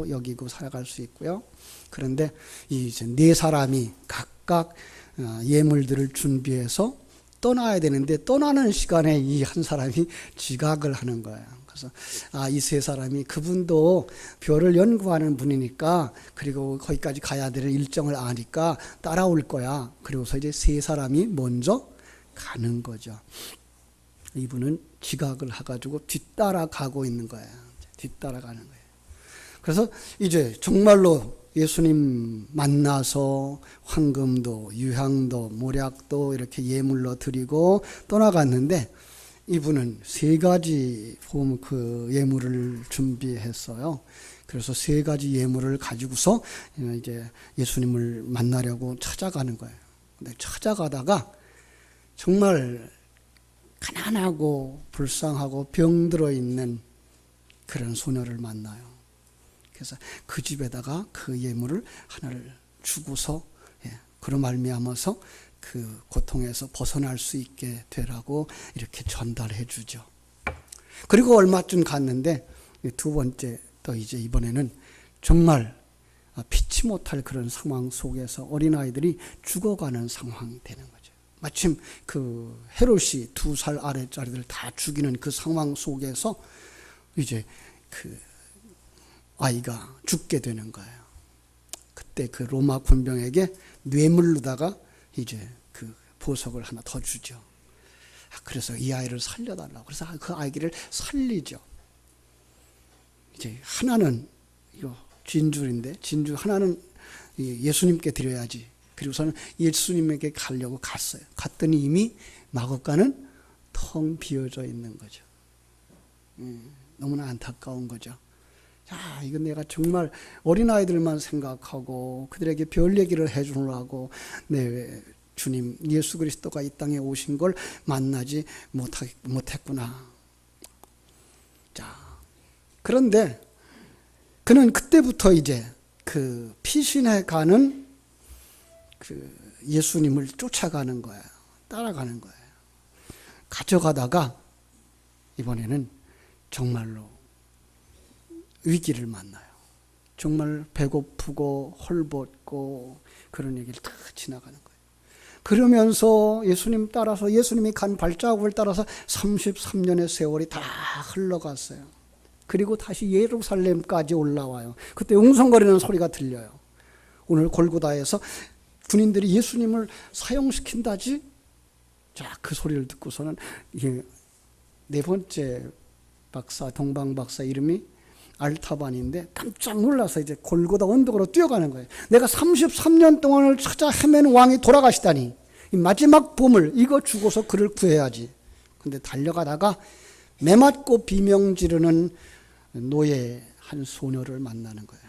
것으로 여기고 살아갈 수 있고요. 그런데 이제 네 사람이 각각 예물들을 준비해서 떠나야 되는데 떠나는 시간에 이 한 사람이 지각을 하는 거예요. 그래서 이 세 사람이 그분도 별을 연구하는 분이니까 그리고 거기까지 가야 될 일정을 아니까 따라올 거야. 그리고서 이제 세 사람이 먼저 가는 거죠. 이분은 지각을 해가지고 뒤따라가고 있는 거예요. 뒤따라가는 거예요. 그래서 이제 정말로 예수님 만나서 황금도 유향도 모략도 이렇게 예물로 드리고 떠나갔는데 이분은 세 가지 그 예물을 준비했어요. 그래서 세 가지 예물을 가지고서 이제 예수님을 만나려고 찾아가는 거예요. 근데 찾아가다가 정말 가난하고 불쌍하고 병들어 있는 그런 소녀를 만나요. 그래서 그 집에다가 그 예물을 하나를 주고서 그로 말미암아서 그 고통에서 벗어날 수 있게 되라고 이렇게 전달해 주죠. 그리고 얼마쯤 갔는데 두 번째 또 이제 이번에는 정말 피치 못할 그런 상황 속에서 어린아이들이 죽어가는 상황이 되는 거죠. 마침 그 헤롯이 2살 아래짜리들 다 죽이는 그 상황 속에서 이제 그 아이가 죽게 되는 거예요. 그때 그 로마 군병에게 뇌물로다가 이제 그 보석을 하나 더 주죠. 그래서 이 아이를 살려달라고. 그래서 그 아이를 살리죠. 이제 하나는 이거 진주인데 진주 하나는 예수님께 드려야지. 그리고서는 예수님에게 가려고 갔어요. 갔더니 이미 마곡간은 텅 비어져 있는 거죠. 너무나 안타까운 거죠. 자, 이건 내가 정말 어린아이들만 생각하고 그들에게 별 얘기를 해주려고 내 주님 예수 그리스도가 이 땅에 오신 걸 만나지 못했구나. 자, 그런데 그는 그때부터 이제 그 피신해 가는 그 예수님을 쫓아가는 거예요. 따라가는 거예요. 가져가다가 이번에는 정말로 위기를 만나요. 정말 배고프고 헐벗고 그런 얘기를 다 지나가는 거예요. 그러면서 예수님 따라서 예수님이 간 발자국을 따라서 33년의 세월이 다 흘러갔어요. 그리고 다시 예루살렘까지 올라와요. 그때 웅성거리는 소리가 들려요. 오늘 골고다에서 군인들이 예수님을 사형시킨다지? 자, 그 소리를 듣고서는 이게 네 번째 박사, 동방 박사 이름이 알타반인데 깜짝 놀라서 이제 골고다 언덕으로 뛰어가는 거예요. 내가 33년 동안을 찾아 헤매는 왕이 돌아가시다니. 이 마지막 보물 이거 주고서 그를 구해야지. 근데 달려가다가 매맞고 비명 지르는 노예 한 소녀를 만나는 거예요.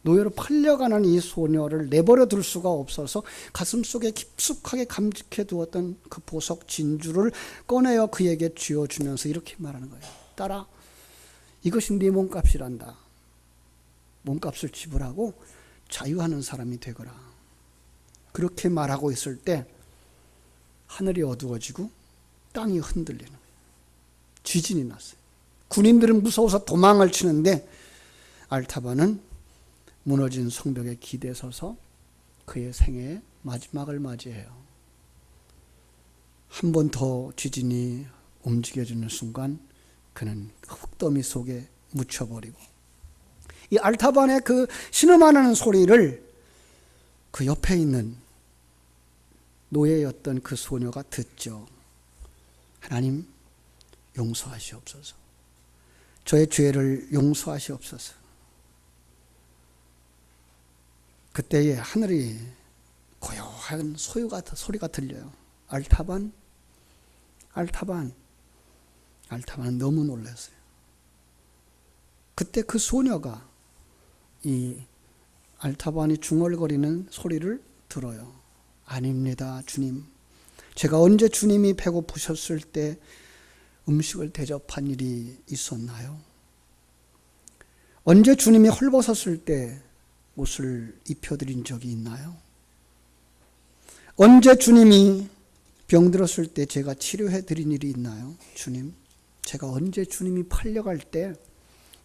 노예로 팔려가는 이 소녀를 내버려 둘 수가 없어서 가슴속에 깊숙하게 감직해 두었던 그 보석 진주를 꺼내어 그에게 쥐어주면서 이렇게 말하는 거예요. 딸아, 이것이 네 몸값이란다. 몸값을 지불하고 자유하는 사람이 되거라. 그렇게 말하고 있을 때 하늘이 어두워지고 땅이 흔들리는 거예요. 지진이 났어요. 군인들은 무서워서 도망을 치는데 알타반은 무너진 성벽에 기대서서 그의 생애의 마지막을 맞이해요. 한 번 더 지진이 움직여지는 순간 그는 흙더미 속에 묻혀버리고 이 알타반의 그 신음하는 소리를 그 옆에 있는 노예였던 그 소녀가 듣죠. 하나님 용서하시옵소서. 저의 죄를 용서하시옵소서. 그때에 하늘이 고요한 소리가 들려요. 알타반, 알타반. 알타반은 너무 놀랐어요. 그때 그 소녀가 이 알타반이 중얼거리는 소리를 들어요. 아닙니다, 주님. 제가 언제 주님이 배고프셨을 때 음식을 대접한 일이 있었나요? 언제 주님이 헐벗었을 때 옷을 입혀드린 적이 있나요? 언제 주님이 병들었을 때 제가 치료해드린 일이 있나요? 주님, 제가 언제 주님이 팔려갈 때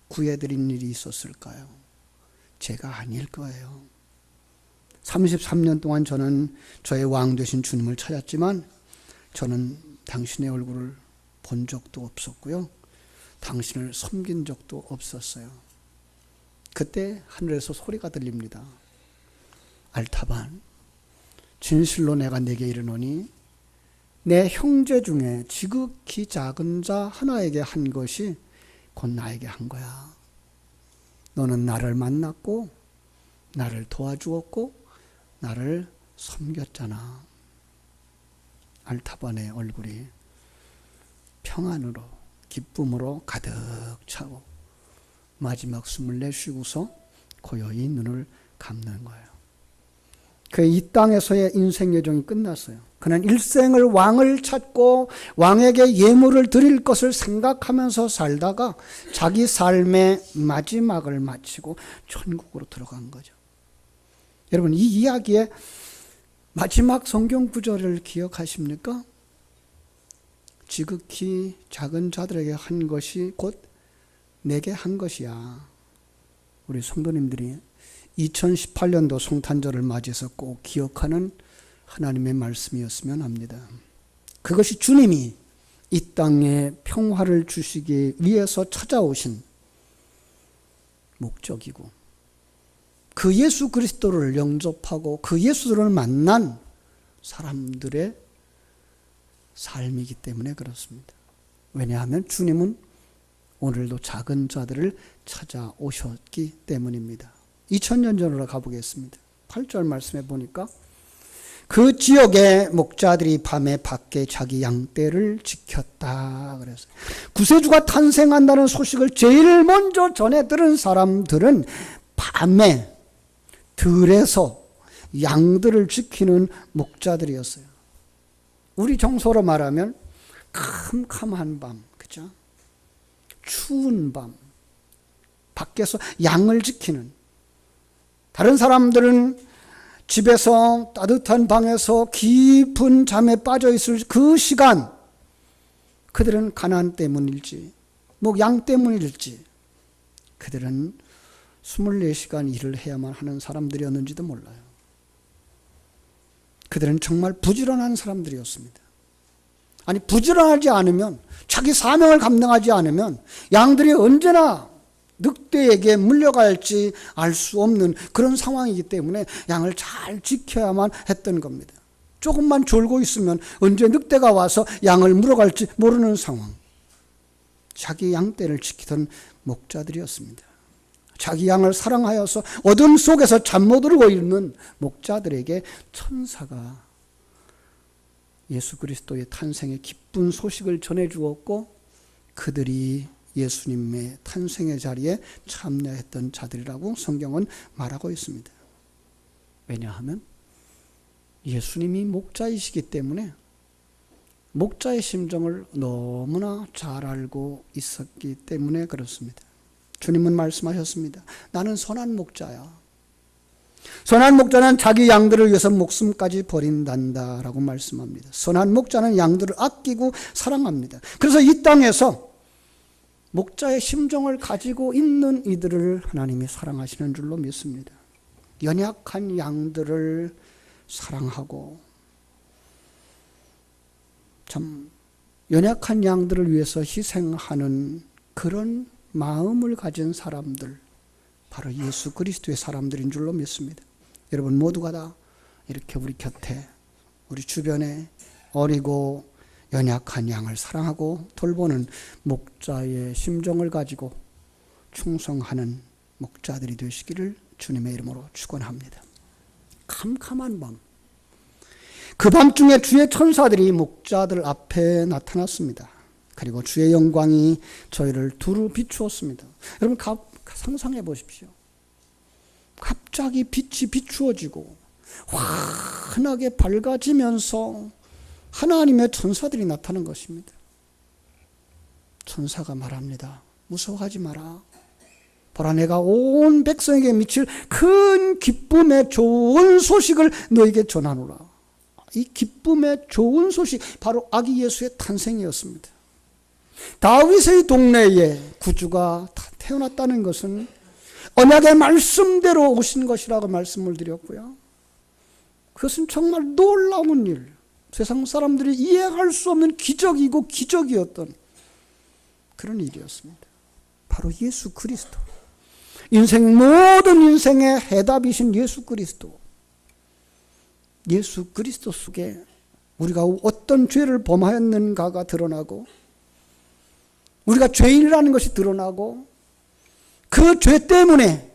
구해드린 일이 있었을까요? 제가 아닐 거예요. 33년 동안 저는 저의 왕 되신 주님을 찾았지만 저는 당신의 얼굴을 본 적도 없었고요. 당신을 섬긴 적도 없었어요. 그때 하늘에서 소리가 들립니다. 알타반, 진실로 내가 네게 이르노니 내 형제 중에 지극히 작은 자 하나에게 한 것이 곧 나에게 한 거야. 너는 나를 만났고 나를 도와주었고 나를 섬겼잖아. 알타반의 얼굴이 평안으로 기쁨으로 가득 차고 마지막 숨을 내쉬고서 고요히 눈을 감는 거예요. 그의 이 땅에서의 인생 여정이 끝났어요. 그는 일생을 왕을 찾고 왕에게 예물을 드릴 것을 생각하면서 살다가 자기 삶의 마지막을 마치고 천국으로 들어간 거죠. 여러분, 이 이야기의 마지막 성경 구절을 기억하십니까? 지극히 작은 자들에게 한 것이 곧 내게 한 것이야. 우리 성도님들이 2018년도 성탄절을 맞이해서 꼭 기억하는 하나님의 말씀이었으면 합니다. 그것이 주님이 이 땅에 평화를 주시기 위해서 찾아오신 목적이고 그 예수 그리스도를 영접하고 그 예수를 만난 사람들의 삶이기 때문에 그렇습니다. 왜냐하면 주님은 오늘도 작은 자들을 찾아오셨기 때문입니다. 2000년 전으로 가보겠습니다. 8절 말씀에 보니까 그 지역의 목자들이 밤에 밖에 자기 양떼를 지켰다 그랬어요. 구세주가 탄생한다는 소식을 제일 먼저 전해 들은 사람들은 밤에 들에서 양들을 지키는 목자들이었어요. 우리 정서로 말하면 캄캄한 밤, 그죠? 추운 밤, 밖에서 양을 지키는. 다른 사람들은 집에서 따뜻한 방에서 깊은 잠에 빠져 있을 그 시간, 그들은 가난 때문일지, 양 때문일지, 그들은 24시간 일을 해야만 하는 사람들이었는지도 몰라요. 그들은 정말 부지런한 사람들이었습니다. 아니, 부지런하지 않으면, 자기 사명을 감당하지 않으면 양들이 언제나 늑대에게 물려갈지 알 수 없는 그런 상황이기 때문에 양을 잘 지켜야만 했던 겁니다. 조금만 졸고 있으면 언제 늑대가 와서 양을 물어갈지 모르는 상황. 자기 양떼를 지키던 목자들이었습니다. 자기 양을 사랑하여서 어둠 속에서 잠 못 이루고 있는 목자들에게 천사가 예수 그리스도의 탄생의 기쁜 소식을 전해주었고 그들이 예수님의 탄생의 자리에 참여했던 자들이라고 성경은 말하고 있습니다. 왜냐하면 예수님이 목자이시기 때문에 목자의 심정을 너무나 잘 알고 있었기 때문에 그렇습니다. 주님은 말씀하셨습니다. 나는 선한 목자야. 선한 목자는 자기 양들을 위해서 목숨까지 버린단다 라고 말씀합니다. 선한 목자는 양들을 아끼고 사랑합니다. 그래서 이 땅에서 목자의 심정을 가지고 있는 이들을 하나님이 사랑하시는 줄로 믿습니다. 연약한 양들을 사랑하고 참 연약한 양들을 위해서 희생하는 그런 마음을 가진 사람들, 바로 예수 그리스도의 사람들인 줄로 믿습니다. 여러분 모두가 다 이렇게 우리 곁에, 우리 주변에 어리고 연약한 양을 사랑하고 돌보는 목자의 심정을 가지고 충성하는 목자들이 되시기를 주님의 이름으로 축원합니다. 캄캄한 밤, 그 밤중에 주의 천사들이 목자들 앞에 나타났습니다. 그리고 주의 영광이 저희를 두루 비추었습니다. 여러분 상상해 보십시오. 갑자기 빛이 비추어지고 환하게 밝아지면서 하나님의 천사들이 나타난 것입니다. 천사가 말합니다. 무서워하지 마라. 보라, 내가 온 백성에게 미칠 큰 기쁨의 좋은 소식을 너에게 전하노라. 이 기쁨의 좋은 소식, 바로 아기 예수의 탄생이었습니다. 다윗의 동네에 구주가 태어났다는 것은 언약의 말씀대로 오신 것이라고 말씀을 드렸고요. 그것은 정말 놀라운 일, 세상 사람들이 이해할 수 없는 기적이고 기적이었던 그런 일이었습니다. 바로 예수 그리스도, 모든 인생의 해답이신 예수 그리스도. 예수 그리스도 속에 우리가 어떤 죄를 범하였는가가 드러나고, 우리가 죄인이라는 것이 드러나고, 그 죄 때문에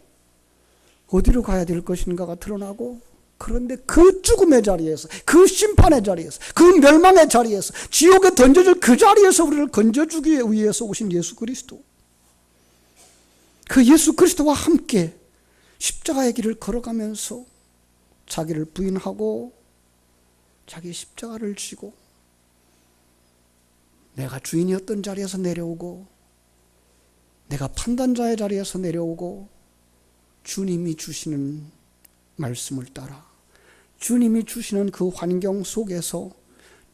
어디로 가야 될 것인가가 드러나고, 그런데 그 죽음의 자리에서, 그 심판의 자리에서, 그 멸망의 자리에서, 지옥에 던져질 그 자리에서 우리를 건져주기 위해서 오신 예수 그리스도, 그 예수 그리스도와 함께 십자가의 길을 걸어가면서 자기를 부인하고 자기 십자가를 지고 내가 주인이었던 자리에서 내려오고, 내가 판단자의 자리에서 내려오고, 주님이 주시는 말씀을 따라 주님이 주시는 그 환경 속에서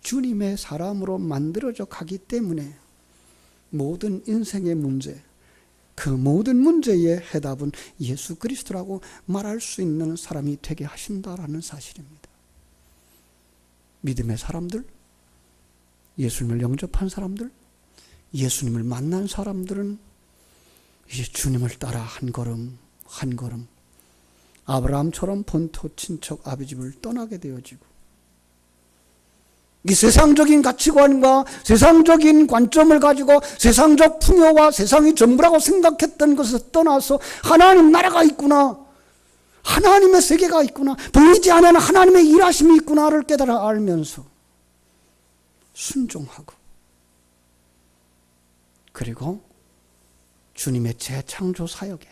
주님의 사람으로 만들어져 가기 때문에 모든 인생의 문제, 그 모든 문제의 해답은 예수 그리스도라고 말할 수 있는 사람이 되게 하신다라는 사실입니다. 믿음의 사람들, 예수님을 영접한 사람들, 예수님을 만난 사람들은 이제 주님을 따라 한 걸음 한 걸음 아브라함처럼 본토 친척 아비집을 떠나게 되어지고, 이 세상적인 가치관과 세상적인 관점을 가지고 세상적 풍요와 세상이 전부라고 생각했던 것을 떠나서 하나님 나라가 있구나, 하나님의 세계가 있구나, 보이지 않는 하나님의 일하심이 있구나를 깨달아 알면서 순종하고, 그리고 주님의 재창조 사역에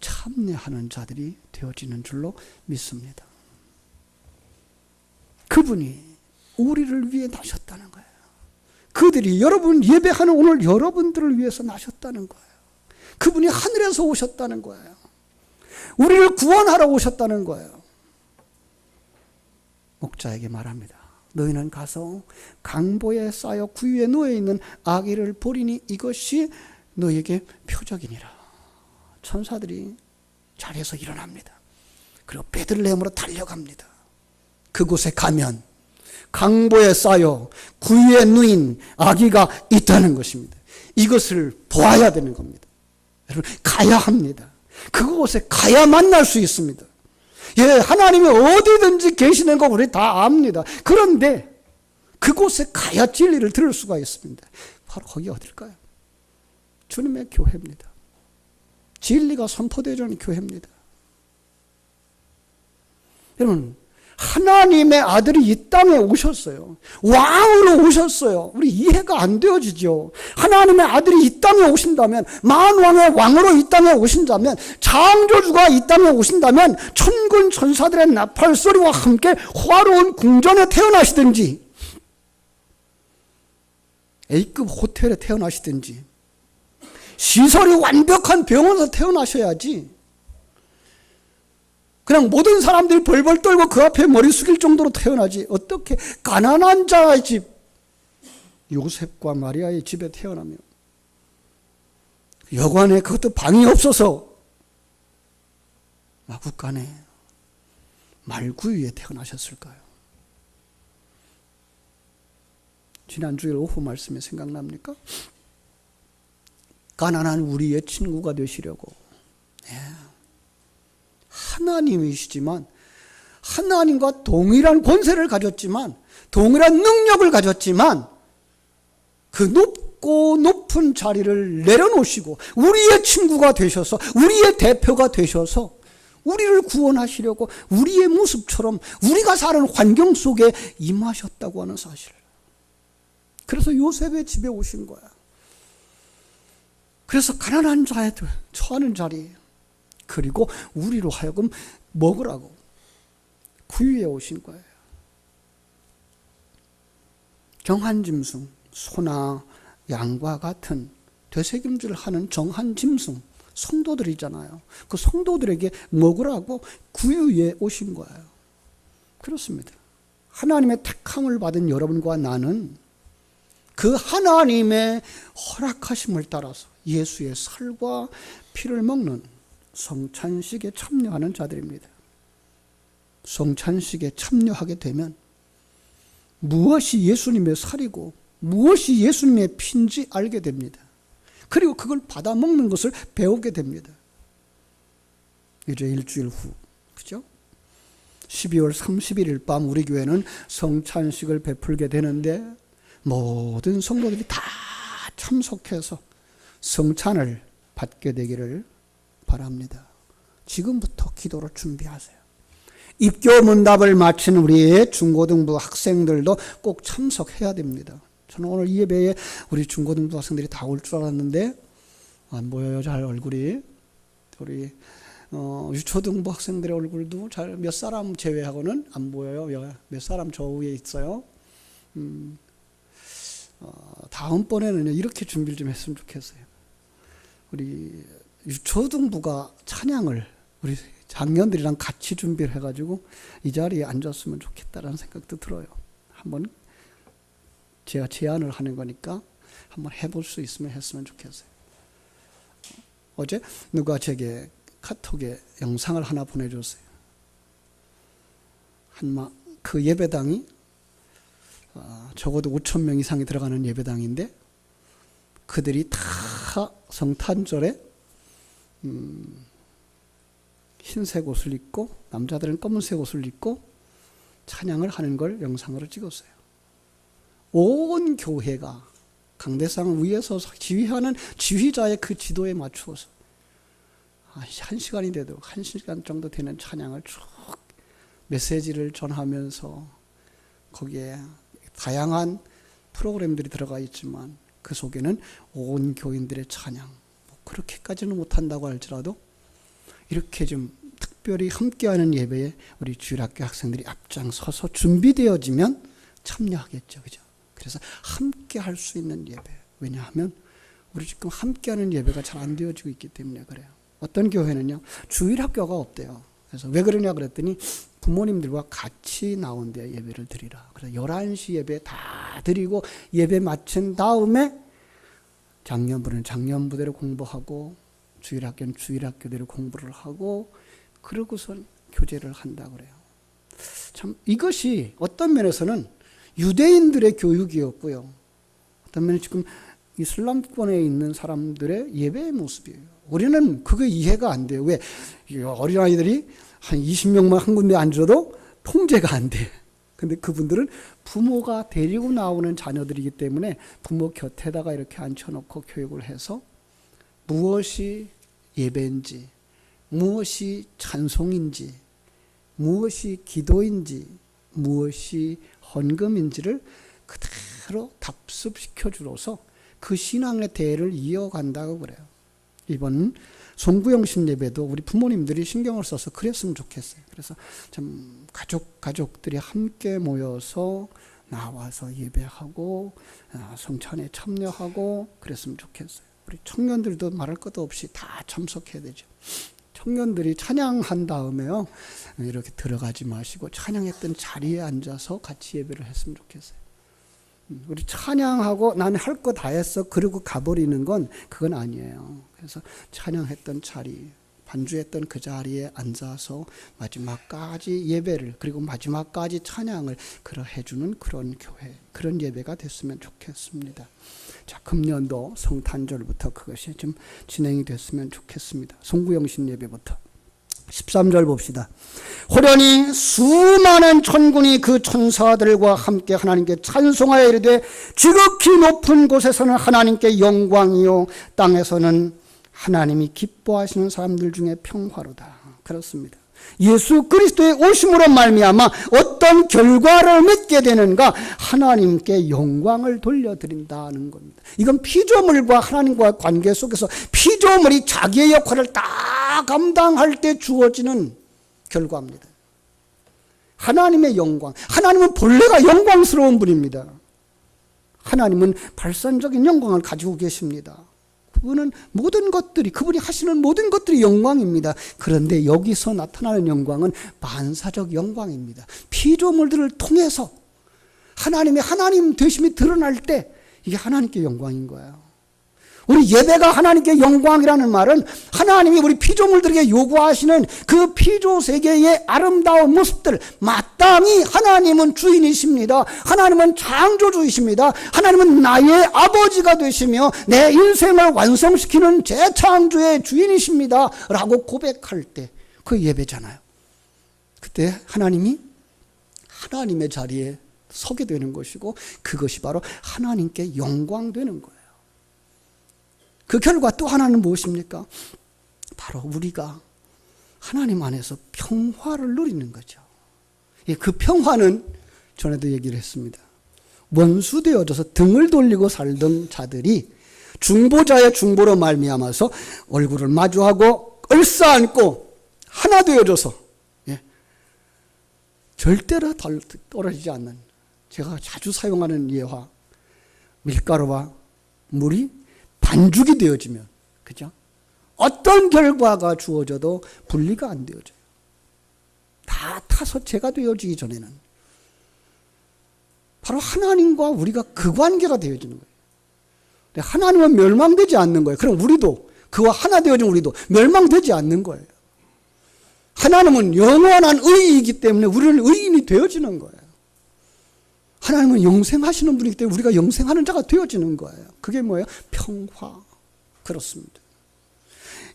참여하는 자들이 되어지는 줄로 믿습니다. 그분이 우리를 위해 나셨다는 거예요. 그들이 여러분 예배하는 오늘 여러분들을 위해서 나셨다는 거예요. 그분이 하늘에서 오셨다는 거예요. 우리를 구원하러 오셨다는 거예요. 목자에게 말합니다. 너희는 가서 강보에 쌓여 구유에 누워있는 아기를 보리니 이것이 너희에게 표적이니라. 천사들이 자리에서 일어납니다. 그리고 베들레헴으로 달려갑니다. 그곳에 가면 강보에 쌓여 구유에 누인 아기가 있다는 것입니다. 이것을 보아야 되는 겁니다. 여러분, 가야 합니다. 그곳에 가야 만날 수 있습니다. 예, 하나님이 어디든지 계시는 거 우리 다 압니다. 그런데 그곳에 가야 진리를 들을 수가 있습니다. 바로 거기 어딜까요? 주님의 교회입니다. 진리가 선포되어지는 교회입니다. 여러분, 하나님의 아들이 이 땅에 오셨어요. 왕으로 오셨어요. 우리 이해가 안 되어지죠. 하나님의 아들이 이 땅에 오신다면, 만왕의 왕으로 이 땅에 오신다면, 창조주가 이 땅에 오신다면 천군 천사들의 나팔 소리와 함께 화로운 궁전에 태어나시든지, A급 호텔에 태어나시든지, 시설이 완벽한 병원에서 태어나셔야지, 그냥 모든 사람들이 벌벌 떨고 그 앞에 머리 숙일 정도로 태어나지, 어떻게 가난한 자의 집, 요셉과 마리아의 집에 태어나며 여관에 그것도 방이 없어서 마구간에 말구유에 태어나셨을까요? 지난 주일 오후 말씀이 생각납니까? 가난한 우리의 친구가 되시려고, 하나님이시지만, 하나님과 동일한 권세를 가졌지만, 동일한 능력을 가졌지만, 그 높고 높은 자리를 내려놓으시고 우리의 친구가 되셔서, 우리의 대표가 되셔서 우리를 구원하시려고 우리의 모습처럼 우리가 사는 환경 속에 임하셨다고 하는 사실. 그래서 요셉의 집에 오신 거야. 그래서 가난한 자에 처하는 자리, 그리고 우리로 하여금 먹으라고 구유에 오신 거예요. 정한 짐승, 소나 양과 같은 되새김질을 하는 정한 짐승, 성도들이잖아요. 그 성도들에게 먹으라고 구유에 오신 거예요. 그렇습니다. 하나님의 택함을 받은 여러분과 나는 그 하나님의 허락하심을 따라서 예수의 살과 피를 먹는 성찬식에 참여하는 자들입니다. 성찬식에 참여하게 되면 무엇이 예수님의 살이고 무엇이 예수님의 피인지 알게 됩니다. 그리고 그걸 받아 먹는 것을 배우게 됩니다. 이제 일주일 후, 그죠? 12월 31일 밤 우리 교회는 성찬식을 베풀게 되는데 모든 성도들이 다 참석해서 성찬을 받게 되기를 바랍니다. 지금부터 기도로 준비하세요. 입교 문답을 마친 우리 중고등부 학생들도 꼭 참석해야 됩니다. 저는 오늘 이 예배에 우리 중고등부 학생들이 다 올 줄 알았는데 안 보여요, 잘 얼굴이. 우리 유초등부 학생들의 얼굴도 잘 몇 사람 제외하고는 안 보여요. 몇 사람 저 위에 있어요. 다음번에는 이렇게 준비를 좀 했으면 좋겠어요. 우리 유초등부가 찬양을 우리 장년들이랑 같이 준비를 해가지고 이 자리에 앉았으면 좋겠다라는 생각도 들어요. 한번 제가 제안을 하는 거니까 한번 해볼 수 있으면 했으면 좋겠어요. 어제 누가 제게 카톡에 영상을 하나 보내줬어요. 그 예배당이 적어도 5,000명 이상이 들어가는 예배당인데 그들이 다 성탄절에 흰색 옷을 입고 남자들은 검은색 옷을 입고 찬양을 하는 걸 영상으로 찍었어요. 온 교회가 강대상 위에서 지휘하는 지휘자의 그 지도에 맞추어서 1시간이 돼도 1시간 정도 되는 찬양을 쭉 메시지를 전하면서 거기에 다양한 프로그램들이 들어가 있지만 그 속에는 온 교인들의 찬양, 그렇게까지는 못한다고 할지라도 이렇게 좀 특별히 함께하는 예배에 우리 주일학교 학생들이 앞장서서 준비되어지면 참여하겠죠. 그죠? 그래서 함께 할 수 있는 예배. 왜냐하면 우리 지금 함께하는 예배가 잘 안 되어지고 있기 때문에 그래요. 어떤 교회는요, 주일학교가 없대요. 그래서 왜 그러냐 그랬더니 부모님들과 같이 나온대요. 예배를 드리라. 그래서 11시 예배 다 드리고 예배 마친 다음에 장년부는 장년부대로 공부하고 주일학교는 주일학교대로 공부를 하고 그러고선 교제를 한다 그래요. 참 이것이 어떤 면에서는 유대인들의 교육이었고요. 어떤 면에 지금 이슬람권에 있는 사람들의 예배의 모습이에요. 우리는 그게 이해가 안 돼요. 왜? 어린아이들이 한 20명만 한 군데 앉아도 통제가 안 돼. 근데 그분들은 부모가 데리고 나오는 자녀들이기 때문에 부모 곁에다가 이렇게 앉혀놓고 교육을 해서 무엇이 예배인지, 무엇이 찬송인지, 무엇이 기도인지, 무엇이 헌금인지를 그대로 답습시켜 주어서 그 신앙의 대를 이어간다고 그래요. 이번 송구영신 예배도 우리 부모님들이 신경을 써서 그랬으면 좋겠어요. 그래서 좀 가족들이 함께 모여서 나와서 예배하고 성찬에 참여하고 그랬으면 좋겠어요. 우리 청년들도 말할 것도 없이 다 참석해야 되죠. 청년들이 찬양한 다음에요, 이렇게 들어가지 마시고 찬양했던 자리에 앉아서 같이 예배를 했으면 좋겠어요. 우리 찬양하고 나는 할 거 다 했어 그러고 가버리는 건 그건 아니에요. 그래서 찬양했던 자리, 반주했던 그 자리에 앉아서 마지막까지 예배를, 그리고 마지막까지 찬양을 해주는 그런 교회, 그런 예배가 됐으면 좋겠습니다. 자, 금년도 성탄절부터 그것이 좀 진행이 됐으면 좋겠습니다. 송구영신 예배부터 13절 봅시다. 호련히 수많은 천군이 그 천사들과 함께 하나님께 찬송하여 이르되 지극히 높은 곳에서는 하나님께 영광이요 땅에서는 하나님이 기뻐하시는 사람들 중에 평화로다. 그렇습니다. 예수 그리스도의 오심으로 말미암아 어떤 결과를 맺게 되는가? 하나님께 영광을 돌려드린다는 겁니다. 이건 피조물과 하나님과의 관계 속에서 피조물이 자기의 역할을 다 감당할 때 주어지는 결과입니다. 하나님의 영광, 하나님은 본래가 영광스러운 분입니다. 하나님은 발산적인 영광을 가지고 계십니다. 그분은 모든 것들이, 그분이 하시는 모든 것들이 영광입니다. 그런데 여기서 나타나는 영광은 반사적 영광입니다. 피조물들을 통해서 하나님의 하나님 되심이 드러날 때 이게 하나님께 영광인 거예요. 우리 예배가 하나님께 영광이라는 말은 하나님이 우리 피조물들에게 요구하시는 그 피조세계의 아름다운 모습들, 마땅히 하나님은 주인이십니다. 하나님은 창조주이십니다. 하나님은 나의 아버지가 되시며 내 인생을 완성시키는 재창조의 주인이십니다 라고 고백할 때 그 예배잖아요. 그때 하나님이 하나님의 자리에 서게 되는 것이고, 그것이 바로 하나님께 영광 되는 거예요. 그 결과 또 하나는 무엇입니까? 바로 우리가 하나님 안에서 평화를 누리는 거죠. 그 평화는 전에도 얘기를 했습니다. 원수되어져서 등을 돌리고 살던 자들이 중보자의 중보로 말미암아서 얼굴을 마주하고 얼싸안고 하나 되어져서 절대로 떨어지지 않는, 제가 자주 사용하는 예화, 밀가루와 물이 반죽이 되어지면, 그죠? 어떤 결과가 주어져도 분리가 안 되어져요. 다 타서 제가 되어지기 전에는 바로 하나님과 우리가 그 관계가 되어지는 거예요. 근데 하나님은 멸망되지 않는 거예요. 그럼 우리도, 그와 하나 되어진 우리도 멸망되지 않는 거예요. 하나님은 영원한 의이기 때문에 우리는 의인이 되어지는 거예요. 하나님은 영생하시는 분이기 때문에 우리가 영생하는 자가 되어지는 거예요. 그게 뭐예요? 평화. 그렇습니다.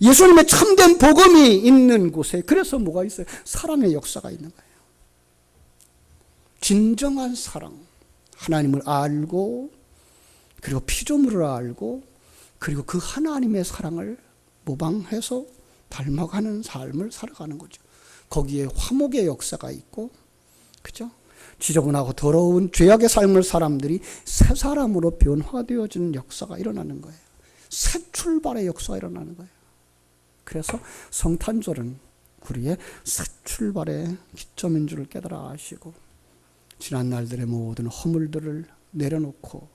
예수님의 참된 복음이 있는 곳에 그래서 뭐가 있어요? 사랑의 역사가 있는 거예요. 진정한 사랑. 하나님을 알고, 그리고 피조물을 알고, 그리고 그 하나님의 사랑을 모방해서 닮아가는 삶을 살아가는 거죠. 거기에 화목의 역사가 있고, 그죠? 지저분하고 더러운 죄악의 삶을 사람들이 새 사람으로 변화되어지는 역사가 일어나는 거예요. 새 출발의 역사가 일어나는 거예요. 그래서 성탄절은 우리의 새 출발의 기점인 줄을 깨달아 아시고, 지난 날들의 모든 허물들을 내려놓고,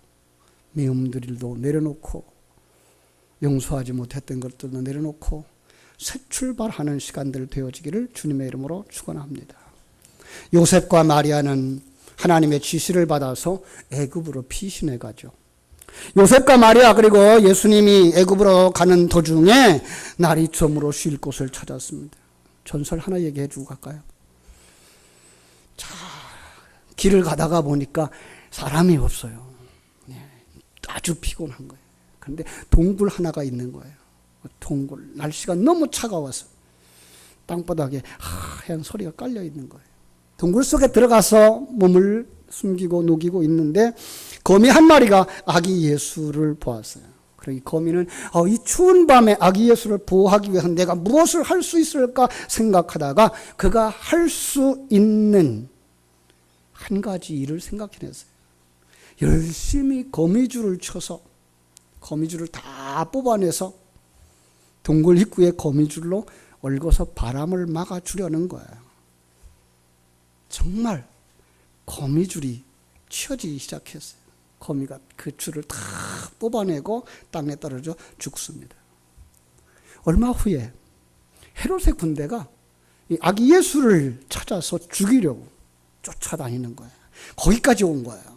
미움들도 내려놓고, 용서하지 못했던 것들도 내려놓고 새 출발하는 시간들 되어지기를 주님의 이름으로 축원합니다. 요셉과 마리아는 하나님의 지시를 받아서 애굽으로 피신해 가죠. 요셉과 마리아 그리고 예수님이 애굽으로 가는 도중에 날이 저물어 쉴 곳을 찾았습니다. 전설 하나 얘기해 주고 갈까요? 자, 길을 가다가 보니까 사람이 없어요. 아주 피곤한 거예요. 그런데 동굴 하나가 있는 거예요. 동굴, 날씨가 너무 차가워서 땅바닥에 하얀 소리가 깔려 있는 거예요. 동굴 속에 들어가서 몸을 숨기고 녹이고 있는데 거미 한 마리가 아기 예수를 보았어요. 그러니 거미는 이 추운 밤에 아기 예수를 보호하기 위해서 내가 무엇을 할 수 있을까 생각하다가 그가 할 수 있는 한 가지 일을 생각해냈어요. 열심히 거미줄을 쳐서 거미줄을 다 뽑아내서 동굴 입구에 거미줄로 얽어서 바람을 막아주려는 거예요. 정말 거미줄이 치어지기 시작했어요. 거미가 그 줄을 다 뽑아내고 땅에 떨어져 죽습니다. 얼마 후에 헤롯의 군대가 이 아기 예수를 찾아서 죽이려고 쫓아다니는 거예요. 거기까지 온 거예요.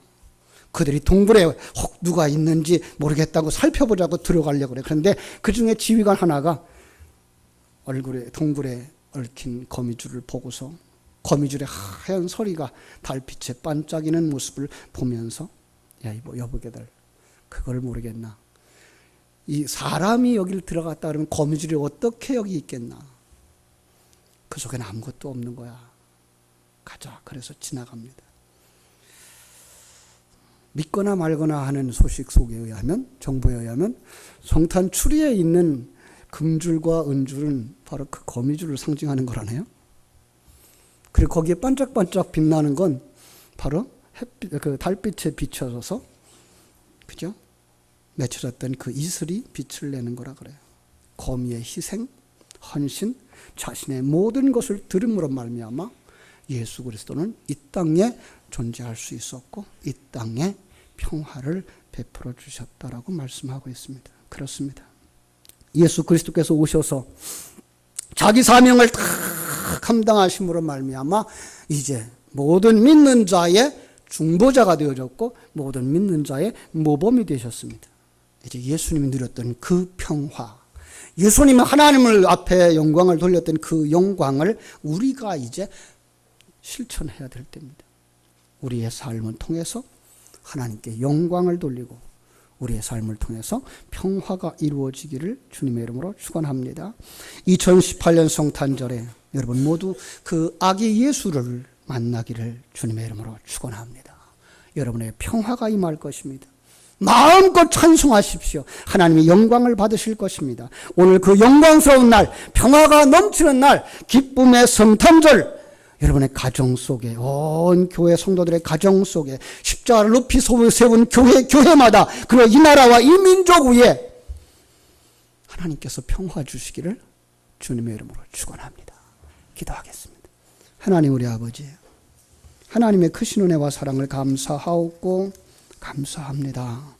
그들이 동굴에 혹 누가 있는지 모르겠다고 살펴보자고 들어가려고 그래요. 그런데 그 중에 지휘관 하나가 동굴에 얽힌 거미줄을 보고서 거미줄의 하얀 소리가 달빛에 반짝이는 모습을 보면서 야, 여보게들 그걸 모르겠나? 이 사람이 여기를 들어갔다 그러면 거미줄이 어떻게 여기 있겠나? 그 속에는 아무것도 없는 거야. 가자. 그래서 지나갑니다. 믿거나 말거나 하는 소식 속에 의하면, 정보에 의하면 성탄 추리에 있는 금줄과 은줄은 바로 그 거미줄을 상징하는 거라네요. 그리고 거기에 반짝반짝 빛나는 건 바로 그 달빛에 비춰져서, 그죠? 맺혀졌던 그 이슬이 빛을 내는 거라 그래요. 거미의 희생, 헌신, 자신의 모든 것을 들음으로 말미암아 예수 그리스도는 이 땅에 존재할 수 있었고 이 땅에 평화를 베풀어 주셨다라고 말씀하고 있습니다. 그렇습니다. 예수 그리스도께서 오셔서 자기 사명을 다 감당하심으로 말미암아 이제 모든 믿는 자의 중보자가 되어졌고 모든 믿는 자의 모범이 되셨습니다. 이제 예수님이 누렸던 그 평화, 예수님이 하나님을 앞에 영광을 돌렸던 그 영광을 우리가 이제 실천해야 될 때입니다. 우리의 삶을 통해서 하나님께 영광을 돌리고 우리의 삶을 통해서 평화가 이루어지기를 주님의 이름으로 축원합니다. 2018년 성탄절에 여러분 모두 그 아기 예수를 만나기를 주님의 이름으로 축원합니다. 여러분의 평화가 임할 것입니다. 마음껏 찬송하십시오. 하나님의 영광을 받으실 것입니다. 오늘 그 영광스러운 날, 평화가 넘치는 날, 기쁨의 성탄절, 여러분의 가정 속에, 온 교회 성도들의 가정 속에 십자가를 높이 세운 교회마다 그리고 이 나라와 이 민족 위에 하나님께서 평화 주시기를 주님의 이름으로 축원합니다. 기도하겠습니다. 하나님 우리 아버지, 하나님의 크신 은혜와 사랑을 감사하옵고 감사합니다.